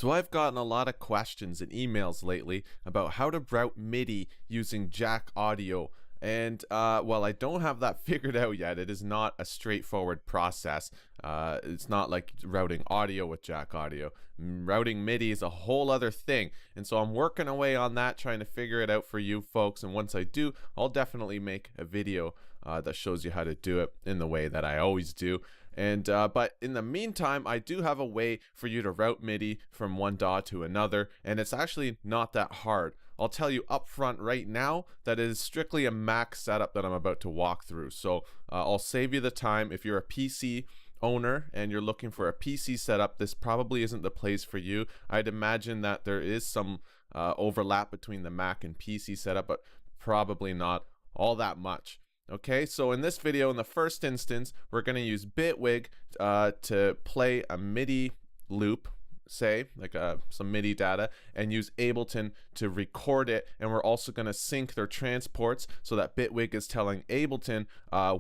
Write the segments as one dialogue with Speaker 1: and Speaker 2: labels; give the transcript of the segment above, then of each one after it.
Speaker 1: So I've gotten a lot of questions and emails lately about how to route MIDI using jack audio. And well, I don't have that figured out yet. It is not a straightforward process. It's not like routing audio with jack audio. Routing MIDI is a whole other thing. And so I'm working away on that, trying to figure it out for you folks. And once I do, I'll definitely make a video that shows you how to do it in the way that I always do. And but in the meantime, I do have a way for you to route MIDI from one DAW to another, and it's actually not that hard. I'll tell you up front right now that it is strictly a Mac setup that I'm about to walk through. So I'll save you the time. If you're a PC owner and you're looking for a PC setup, this probably isn't the place for you. I'd imagine that there is some overlap between the Mac and PC setup, but probably not all that much. Okay, so in this video, in the first instance, we're going to use Bitwig to play a MIDI loop, say, like some MIDI data, and use Ableton to record it. And we're also going to sync their transports so that Bitwig is telling Ableton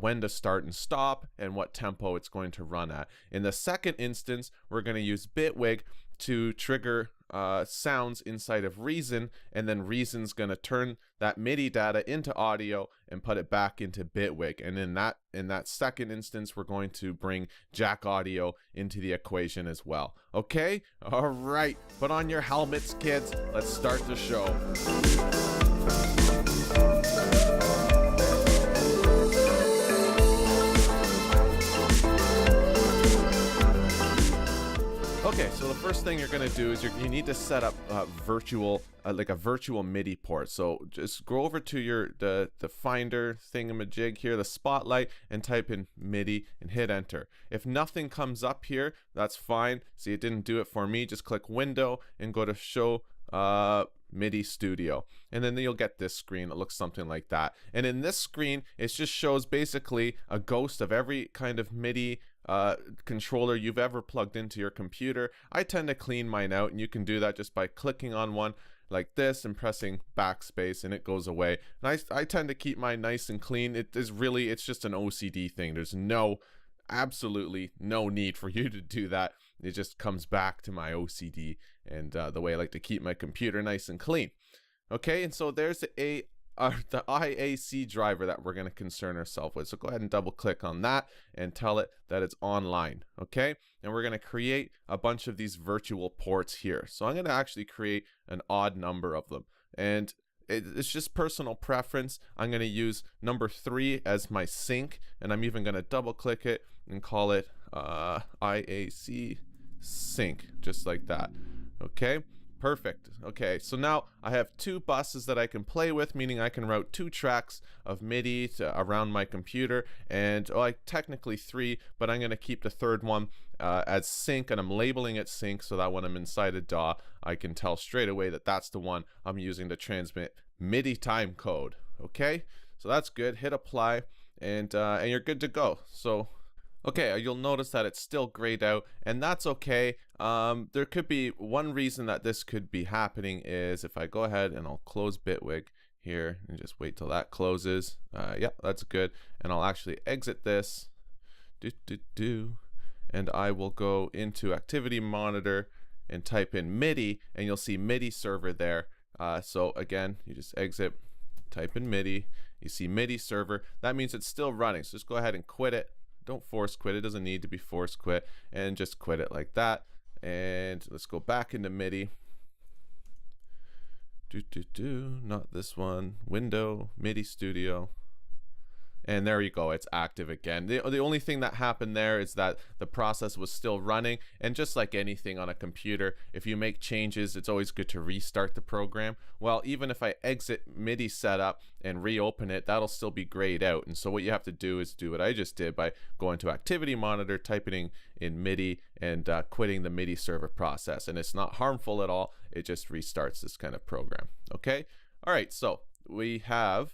Speaker 1: when to start and stop and what tempo it's going to run at. In the second instance, we're going to use Bitwig to trigger sounds inside of Reason, and then Reason's going to turn that MIDI data into audio and put it back into Bitwig. And in that second instance, we're going to bring jack audio into the equation as well. Okay? All right. Put on your helmets, kids. Let's start the show. Okay, so the first thing you're going to do is you need to set up a virtual MIDI port. So just go over to the Finder thingamajig here, the Spotlight, and type in MIDI and hit enter. If nothing comes up here, that's fine. See, it didn't do it for me. Just click Window and go to Show MIDI Studio, and then you'll get this screen. It looks something like that. And in this screen, it just shows basically a ghost of every kind of MIDI controller you've ever plugged into your computer. I tend to clean mine out, and you can do that just by clicking on one like this and pressing backspace, and it goes away. And I tend to keep mine nice and clean. It's just an OCD thing. There's absolutely no need for you to do that. It just comes back to my OCD and the way I like to keep my computer nice and clean. Okay, and so there's the IAC driver that we're going to concern ourselves with. So go ahead and double click on that and tell it that it's online. Okay, and we're going to create a bunch of these virtual ports here. So I'm going to actually create an odd number of them, and it's just personal preference. I'm going to use number 3 as my sync, and I'm even going to double click it and call it IAC sync, just like that. Okay, perfect. Okay, so now I have 2 buses that I can play with, meaning I can route 2 tracks of MIDI around my computer, and technically 3, but I'm going to keep the third one as sync, and I'm labeling it sync so that when I'm inside a DAW, I can tell straight away that that's the one I'm using to transmit MIDI time code. Okay, so that's good. Hit apply, and you're good to go. So okay, you'll notice that it's still grayed out, and that's okay. There could be one reason that this could be happening is if I go ahead and I'll close Bitwig here and just wait till that closes. Yeah, that's good. And I'll actually exit this. And I will go into Activity Monitor and type in MIDI, and you'll see MIDI server there. So again, you just exit, type in MIDI, you see MIDI server. That means it's still running. So just go ahead and quit it. Don't force quit. It doesn't need to be force quit, and just quit it like that. And let's go back into MIDI. Not this one. Window, MIDI Studio. And there you go, it's active again. The only thing that happened there is that the process was still running, and just like anything on a computer, if you make changes, it's always good to restart the program. Well, even if I exit MIDI setup and reopen it, that'll still be grayed out. And so what you have to do is do what I just did by going to Activity Monitor, typing in MIDI, and quitting the MIDI server process. And it's not harmful at all, it just restarts this kind of program. Okay, all right, so we have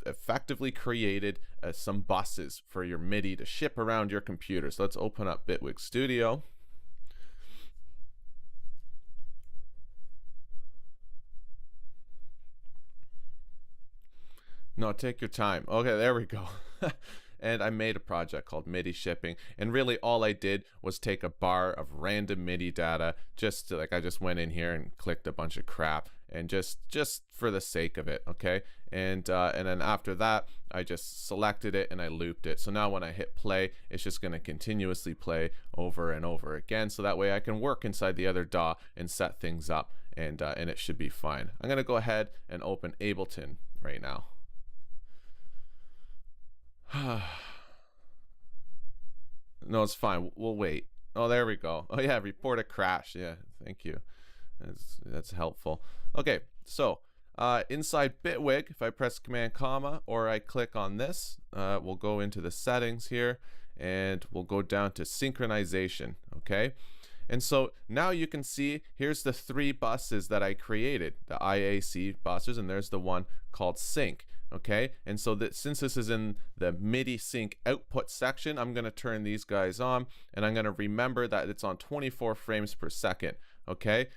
Speaker 1: effectively created some buses for your MIDI to ship around your computer. So let's open up Bitwig Studio. No, take your time. Okay, there we go. and I made a project called MIDI shipping, and really all I did was take a bar of random MIDI data, just to, like, I just went in here and clicked a bunch of crap, and just for the sake of it, okay? And then after that, I just selected it and I looped it. So now when I hit play, it's just going to continuously play over and over again. So that way I can work inside the other DAW and set things up, and it should be fine. I'm going to go ahead and open Ableton right now. No, it's fine. We'll wait. Oh, there we go. Oh yeah, report a crash. Yeah, thank you. That's helpful. Okay, so inside Bitwig, if I press Command comma or I click on this, we'll go into the settings here and we'll go down to synchronization. Okay, and so now you can see here's the 3 buses that I created, the IAC buses, and there's the one called sync. Okay, and so that since this is in the MIDI sync output section, I'm going to turn these guys on, and I'm going to remember that it's on 24 frames per second. Okay,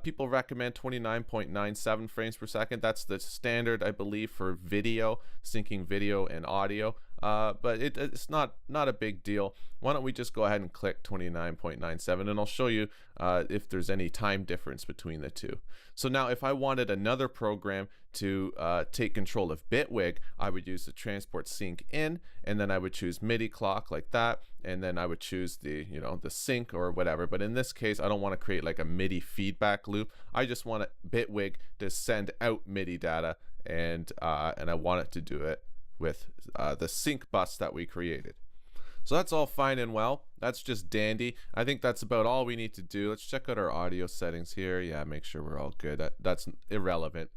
Speaker 1: people recommend 29.97 frames per second. That's the standard, I believe, for video, syncing video and audio. But it's not a big deal. Why don't we just go ahead and click 29.97, and I'll show you if there's any time difference between the two. So now if I wanted another program to take control of Bitwig, I would use the transport sync in, and then I would choose MIDI clock like that, and then I would choose the, you know, the sync or whatever. But in this case, I don't want to create like a MIDI feedback loop. I just want Bitwig to send out MIDI data, and I want it to do it with the sync bus that we created. So that's all fine and well. That's just dandy. I think that's about all we need to do. Let's check out our audio settings here. Yeah, make sure we're all good. That's irrelevant.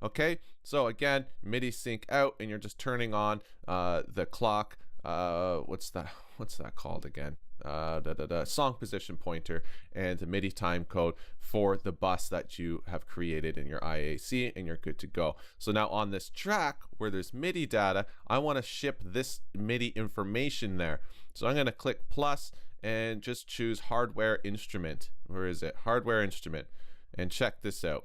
Speaker 1: Okay, so again, MIDI sync out, and you're just turning on the clock. What's that called again? Song position pointer and the MIDI time code for the bus that you have created in your IAC, and you're good to go. So now on this track where there's MIDI data, I want to ship this MIDI information there. So I'm going to click plus and just choose hardware instrument. Where is it? Hardware instrument. And check this out.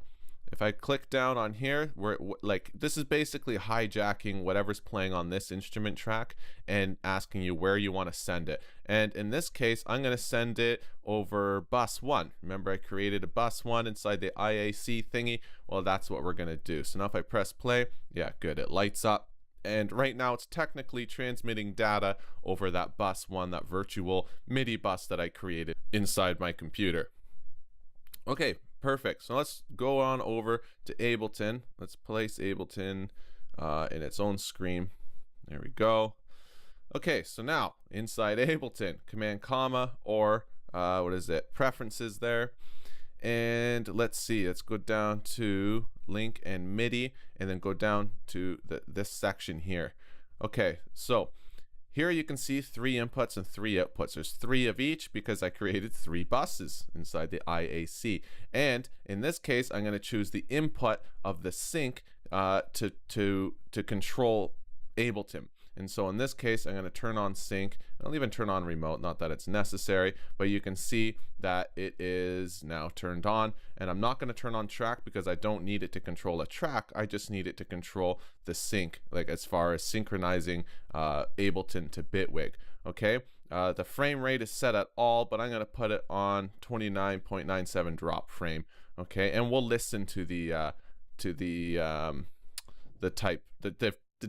Speaker 1: If I click down on here, like this is basically hijacking whatever's playing on this instrument track and asking you where you want to send it. And in this case, I'm going to send it over bus 1. Remember, I created a bus 1 inside the IAC thingy. Well, that's what we're going to do. So now if I press play, yeah, good. It lights up. And right now it's technically transmitting data over that bus 1, that virtual MIDI bus that I created inside my computer. Okay, perfect. So let's go on over to Ableton. Let's place Ableton in its own screen. There we go. Okay, so now inside Ableton, Command comma or what is it? Preferences there. And let's see, let's go down to link and MIDI, and then go down to this section here. Okay, so here you can see 3 inputs and 3 outputs. There's 3 of each because I created 3 buses inside the IAC. And in this case, I'm going to choose the input of the sync to control Ableton. And so in this case, I'm going to turn on sync. I'll even turn on remote, not that it's necessary, but you can see that it is now turned on. And I'm not going to turn on track because I don't need it to control a track. I just need it to control the sync, like as far as synchronizing Ableton to Bitwig. Okay, the frame rate is set at all, but I'm going to put it on 29.97 drop frame. Okay, and we'll listen to the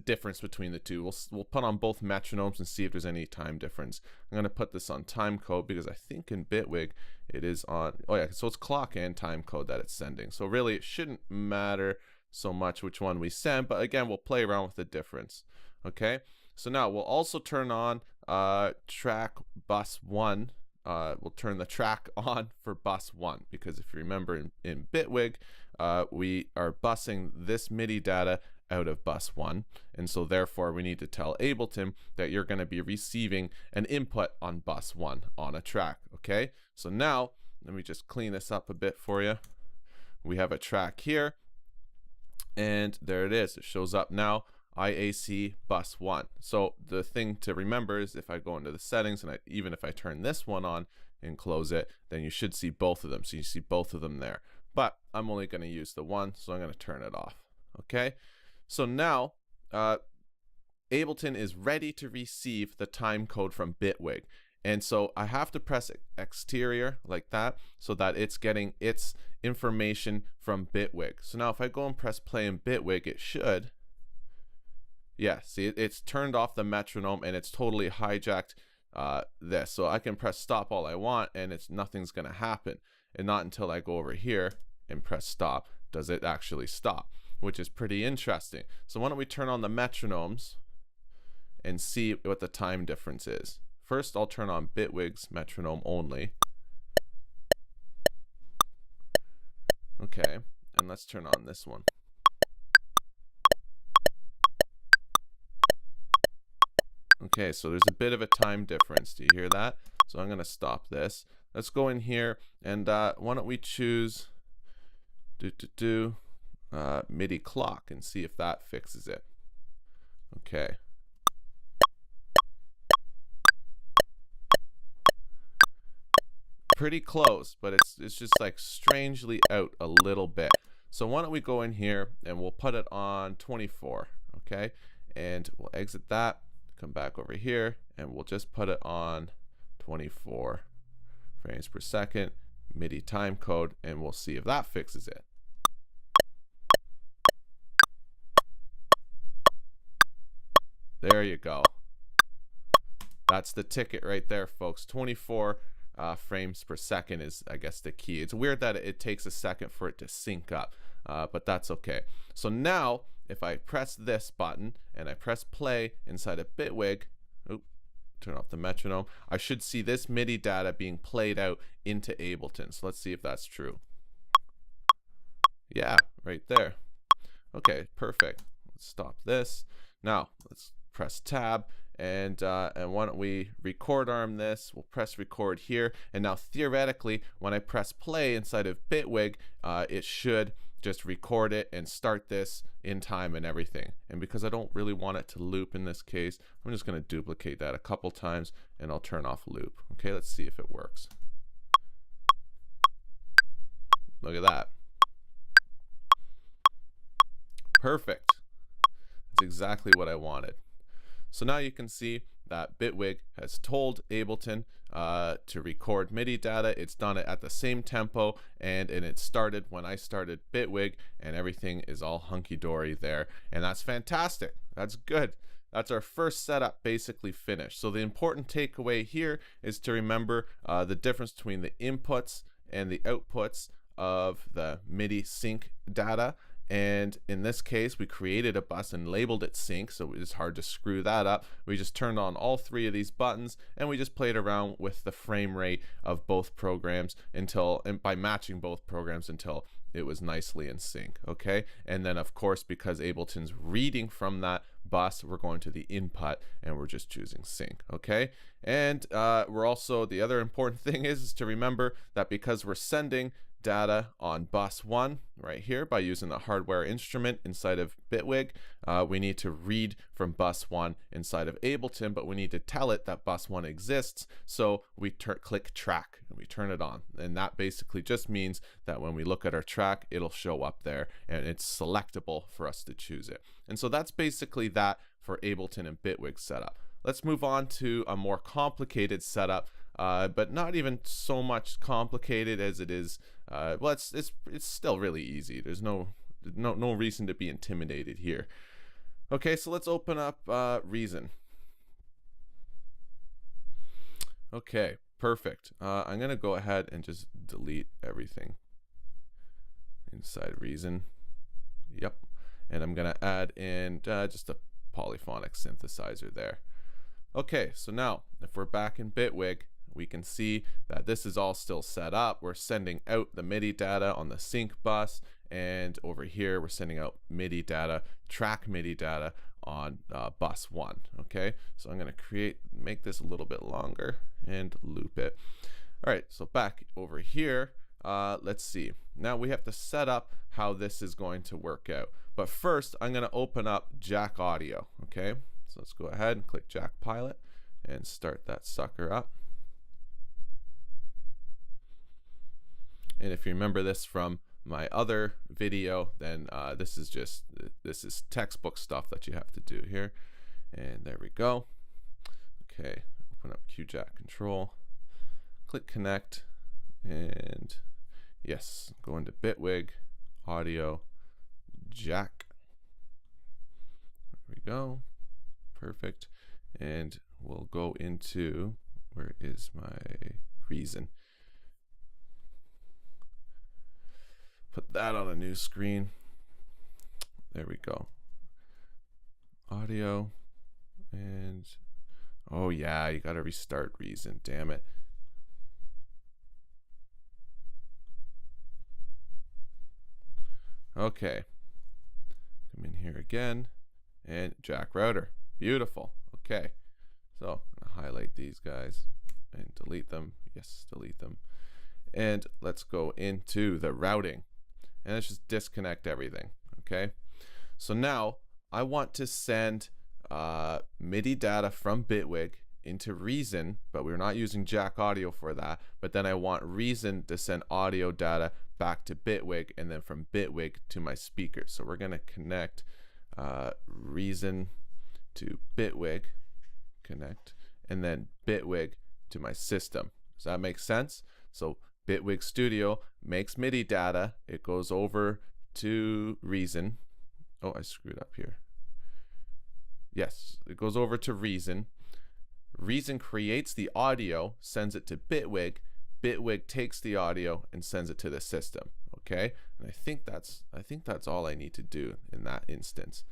Speaker 1: difference between the two. We'll put on both metronomes and see if there's any time difference. I'm going to put this on time code because I think in Bitwig it is on, oh yeah, so it's clock and time code that it's sending. So really it shouldn't matter so much which one we send, but again, we'll play around with the difference. Okay, so now we'll also turn on track bus 1. We'll turn the track on for bus 1 because if you remember in Bitwig, we are busing this MIDI data out of bus 1, and so therefore we need to tell Ableton that you're going to be receiving an input on bus 1 on a track. Okay, so now let me just clean this up a bit for you. We have a track here, and there it is. It shows up now, IAC bus 1. So the thing to remember is if I go into the settings and even if I turn this one on and close it, then you should see both of them. So you see both of them there, but I'm only going to use the one, so I'm going to turn it off. Okay, so now Ableton is ready to receive the time code from Bitwig. And so I have to press exterior like that so that it's getting its information from Bitwig. So now if I go and press play in Bitwig, it should, yeah, see, it's turned off the metronome and it's totally hijacked this. So I can press stop all I want and nothing's gonna happen. And not until I go over here and press stop does it actually stop, which is pretty interesting. So why don't we turn on the metronomes and see what the time difference is. First, I'll turn on Bitwig's metronome only. Okay, and let's turn on this one. Okay, so there's a bit of a time difference. Do you hear that? So I'm going to stop this. Let's go in here and why don't we choose MIDI clock and see if that fixes it. Okay. Pretty close, but it's just like strangely out a little bit. So why don't we go in here and we'll put it on 24, okay? And we'll exit that, come back over here, and we'll just put it on 24 frames per second, MIDI time code, and we'll see if that fixes it. There you go. That's the ticket right there, folks. 24 frames per second is, I guess, the key. It's weird that it takes a second for it to sync up, but that's okay. So now, if I press this button and I press play inside of Bitwig, turn off the metronome, I should see this MIDI data being played out into Ableton. So let's see if that's true. Yeah, right there. Okay, perfect. Let's stop this. Now, let's press tab. And why don't we record arm this? We'll press record here. And now theoretically, when I press play inside of Bitwig, it should just record it and start this in time and everything. And because I don't really want it to loop in this case, I'm just gonna duplicate that a couple times and I'll turn off loop. Okay, let's see if it works. Look at that. Perfect. That's exactly what I wanted. So now you can see that Bitwig has told Ableton to record MIDI data. It's done it at the same tempo and it started when I started Bitwig, and everything is all hunky-dory there. And that's fantastic. That's good. That's our first setup basically finished. So the important takeaway here is to remember the difference between the inputs and the outputs of the MIDI sync data. And in this case, we created a bus and labeled it sync, so it's hard to screw that up. We just turned on all three of these buttons and we just played around with the frame rate of both programs by matching both programs until it was nicely in sync, okay? And then of course, because Ableton's reading from that bus, we're going to the input and we're just choosing sync, okay? And we're also, the other important thing is to remember that because we're sending data on bus 1 right here by using the hardware instrument inside of Bitwig, we need to read from bus 1 inside of Ableton, but we need to tell it that bus 1 exists, so we click track and we turn it on, and that basically just means that when we look at our track, it'll show up there and it's selectable for us to choose it. And so that's basically that for Ableton and Bitwig setup. Let's move on to a more complicated setup, but not even so much complicated as it is. Well, it's still really easy. There's no reason to be intimidated here. Okay, so let's open up Reason. Okay, perfect. I'm gonna go ahead and just delete everything inside Reason. Yep, and I'm gonna add in just a polyphonic synthesizer there. Okay, so now if we're back in Bitwig, we can see that this is all still set up. We're sending out the MIDI data on the sync bus, and over here we're sending out MIDI data, track MIDI data on bus 1. Okay, so I'm going to make this a little bit longer and loop it. All right, so back over here, let's see. Now we have to set up how this is going to work out. But first, I'm going to open up Jack Audio. Okay, so let's go ahead and click Jack Pilot and start that sucker up. And if you remember this from my other video, then this is textbook stuff that you have to do here. And there we go. Okay, open up QJack control, click connect, and yes, go into Bitwig, audio, jack. There we go. Perfect. And we'll go into, where is my Reason? Put that on a new screen. There we go. Audio, and oh yeah, you gotta restart Reason, damn it. Okay, come in here again, and jack router, beautiful. Okay, so I'm gonna highlight these guys and delete them. Yes, delete them. And let's go into the routing, and let's just disconnect everything. Okay, so now I want to send MIDI data from Bitwig into Reason, but we're not using jack audio for that. But then I want Reason to send audio data back to Bitwig, and then from Bitwig to my speaker. So we're gonna connect Reason to Bitwig, connect, and then Bitwig to my system. Does that make sense? So Bitwig Studio makes MIDI data, it goes over to Reason. Oh, I screwed up here. Yes, it goes over to Reason. Reason creates the audio, sends it to Bitwig. Bitwig takes the audio and sends it to the system. Okay, and I think that's all I need to do in that instance.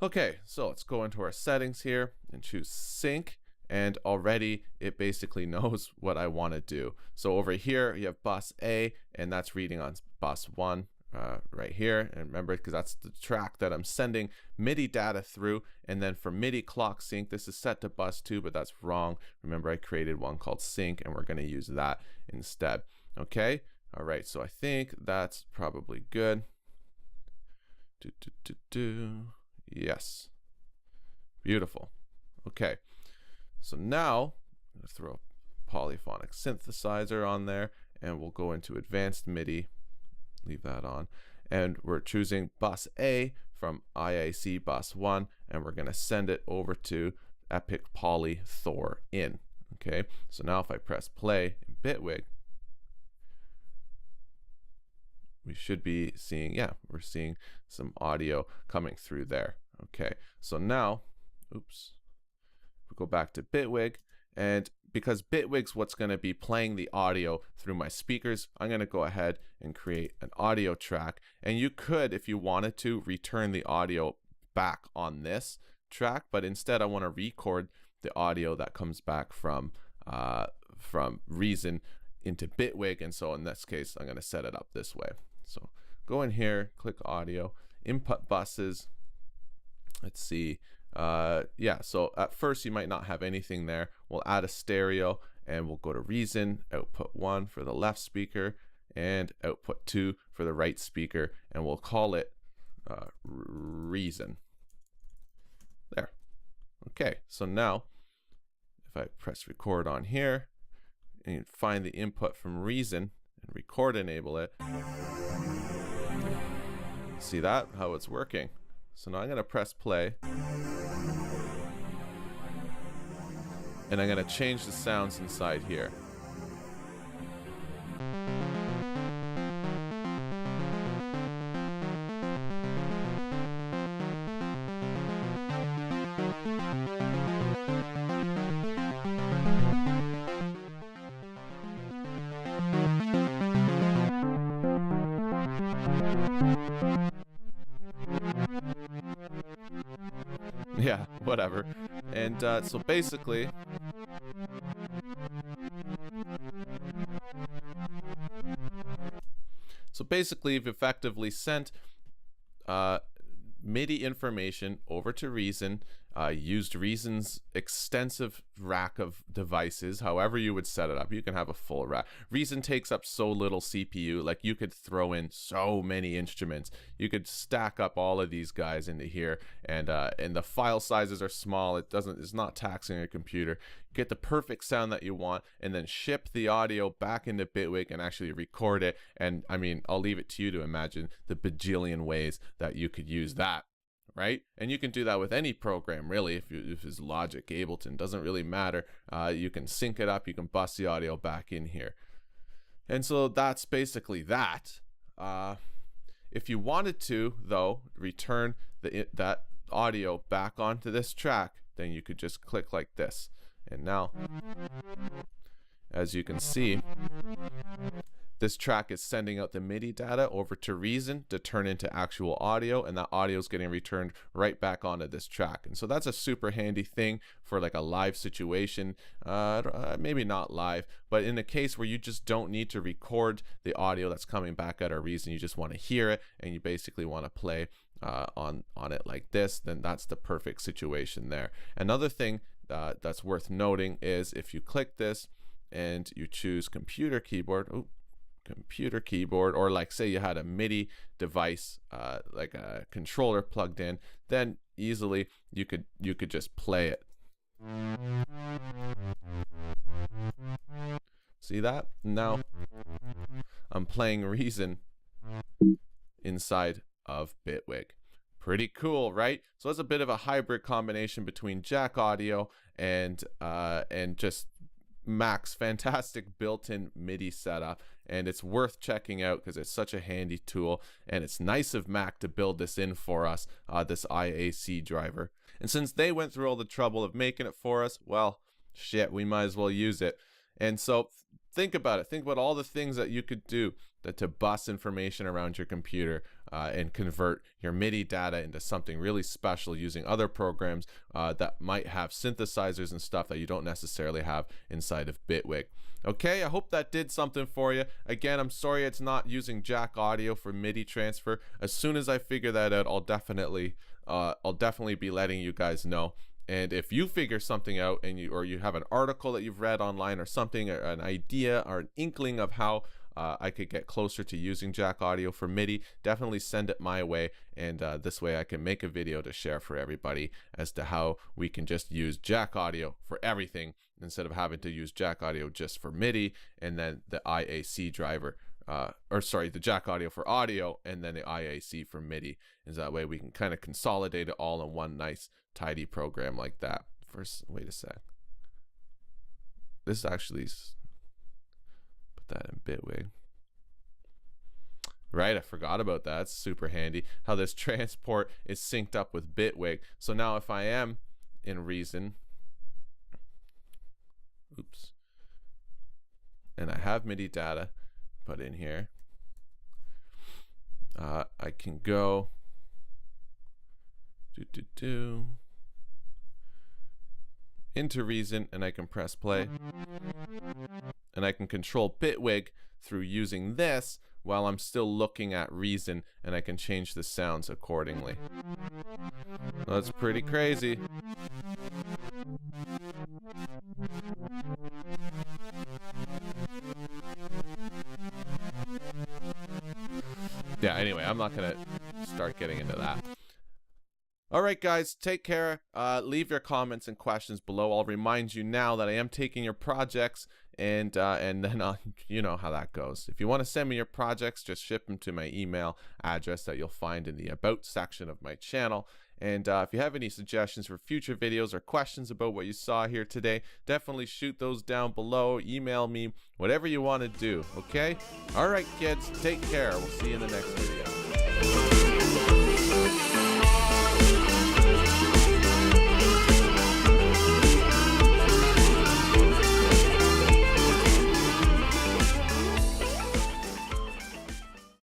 Speaker 1: Okay, so let's go into our settings here and choose sync, and already it basically knows what I want to do. So over here you have bus A, and that's reading on bus 1 right here, and remember, because that's the track that I'm sending MIDI data through. And then for MIDI clock sync, this is set to bus 2, but that's wrong. Remember, I created one called sync, and we're going to use that instead. Okay, all right, so I think that's probably good. Yes, beautiful. Okay, so now I'm going to throw a polyphonic synthesizer on there, and we'll go into advanced MIDI. Leave that on, and we're choosing bus A from IAC bus 1, and we're going to send it over to Epic Poly Thor in. Okay, so now if I press play in Bitwig, we should be seeing, yeah, we're seeing some audio coming through there. Okay, so now, oops, we go back to Bitwig, and because Bitwig's what's going to be playing the audio through my speakers, I'm going to go ahead and create an audio track. And you could, if you wanted to, return the audio back on this track, but instead I want to record the audio that comes back from Reason into Bitwig. And so in this case, I'm going to set it up this way. So go in here, click audio, input buses. Let's see. Yeah, so at first you might not have anything there. We'll add a stereo, and we'll go to Reason, output 1 for the left speaker, and output 2 for the right speaker, and we'll call it Reason. There. Okay, so now if I press record on here and find the input from Reason and record enable it, see that, how it's working. So now I'm going to press play, and I'm going to change the sounds inside here. Yeah, whatever. And so basically, you've effectively sent MIDI information over to Reason, used Reason's extensive rack of devices, however you would set it up. You can have a full rack. Reason takes up so little CPU, like you could throw in so many instruments. You could stack up all of these guys into here, and the file sizes are small. It's not taxing your computer. Get the perfect sound that you want, and then ship the audio back into Bitwig and actually record it. And I mean, I'll leave it to you to imagine the bajillion ways that you could use that. right? And you can do that with any program, really. If it's Logic, Ableton, doesn't really matter. You can sync it up, you can bus the audio back in here. And so that's basically that. If you wanted to, though, return that audio back onto this track, then you could just click like this. And now, as you can see, this track is sending out the MIDI data over to Reason to turn into actual audio, and that audio is getting returned right back onto this track. And so that's a super handy thing for like a live situation, maybe not live, but in a case where you just don't need to record the audio that's coming back out of Reason, you just want to hear it, and you basically want to play on it like this, then that's the perfect situation there. Another thing that's worth noting is if you click this and you choose computer keyboard, or like say you had a MIDI device like a controller plugged in, then easily you could just play it. See that? Now I'm playing Reason inside of Bitwig. Pretty cool, right? So it's a bit of a hybrid combination between jack audio and just Mac's fantastic built-in MIDI setup, and it's worth checking out because it's such a handy tool, and it's nice of Mac to build this in for us, this IAC driver. And since they went through all the trouble of making it for us, well, shit, we might as well use it. And so think about it. Think about all the things that you could do to bus information around your computer and convert your MIDI data into something really special using other programs that might have synthesizers and stuff that you don't necessarily have inside of Bitwig. Okay, I hope that did something for you. Again, I'm sorry it's not using jack audio for MIDI transfer. As soon as I figure that out, I'll definitely be letting you guys know. And if you figure something out and you have an article that you've read online or something, or an idea or an inkling of how I could get closer to using jack audio for MIDI, definitely send it my way, and this way I can make a video to share for everybody as to how we can just use jack audio for everything instead of having to use jack audio just for MIDI and then the IAC driver, the jack audio for audio and then the IAC for MIDI. Is that way we can kind of consolidate it all in one nice tidy program like that. First, wait a sec. This actually put that in Bitwig. Right, I forgot about that. It's super handy how this transport is synced up with Bitwig. So now if I am in Reason, and I have MIDI data put in here, I can go into Reason, and I can press play, and I can control Bitwig through using this while I'm still looking at Reason, and I can change the sounds accordingly. That's pretty crazy. Yeah, anyway, I'm not gonna start getting into that. All right, guys, take care. Leave your comments and questions below. I'll remind you now that I am taking your projects, and then you know how that goes. If you want to send me your projects, just ship them to my email address that you'll find in the About section of my channel. And if you have any suggestions for future videos or questions about what you saw here today, definitely shoot those down below. Email me, whatever you want to do, okay? All right, kids, take care. We'll see you in the next video.